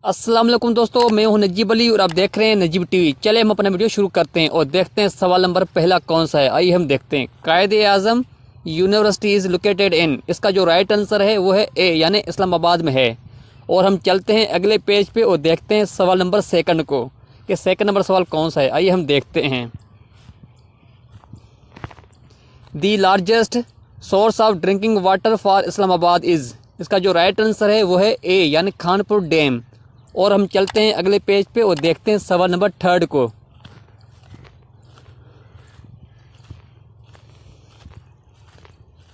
अस्सलाम वालेकुम दोस्तों, मैं हूं नजीब अली और आप देख रहे हैं नजीब टीवी। चले हम अपना वीडियो शुरू करते हैं और देखते हैं सवाल नंबर पहला कौन सा है। आइए हम देखते हैं। Quaid-e-Azam university is located in, इसका जो राइट आंसर है वो है ए यानी इस्लामाबाद में है। और हम चलते हैं अगले पेज पे और देखते हैं सवाल नंबर सेकंड को कि सेकंड नंबर सवाल कौन सा है। आइए हम देखते हैं। दी largest source of drinking water for Islamabad is, इसका जो राइट आंसर है वो है ए यानी खानपुर डैम। और हम चलते हैं अगले पेज पे और देखते हैं सवाल नंबर थर्ड को।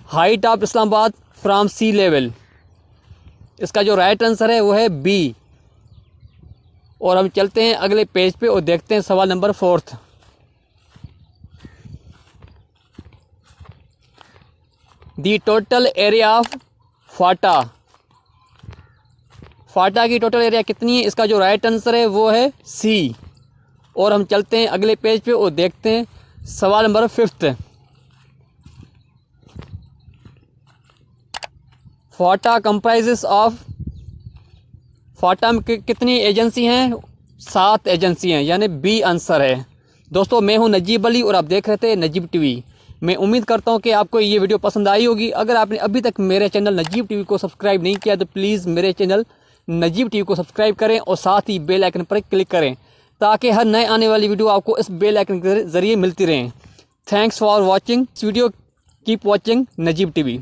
Height of Islamabad from sea level, इसका जो राइट आंसर है वो है बी। और हम चलते हैं अगले पेज पे और देखते हैं सवाल number fourth. The total area of FATA, FATA की टोटल एरिया कितनी है, इसका जो राइट आंसर है वो है सी। और हम चलते हैं अगले पेज पे और देखते हैं सवाल number fifth. FATA comprises of, FATA में कितनी एजेंसी हैं, 7 एजेंसी हैं यानी बी आंसर है। दोस्तों मैं हूं नजीब अली और आप देख रहे थे नजीब टीवी। मैं उम्मीद करता हूं कि आपको ये वीडियो पसंद आई होगी। अगर आपने अभी तक मेरे चैनल नजीब टीवी को सब्सक्राइब नहीं किया तो प्लीज़ मेरे चैनल नजीब टीवी को सब्सक्राइब करें और साथ ही बेल आइकन पर क्लिक करें ताकि हर नए आने वाली वीडियो आपको इस बेल आइकन के ज़रिए मिलती रहें। Thanks for watching this video, keep watching Najeeb TV.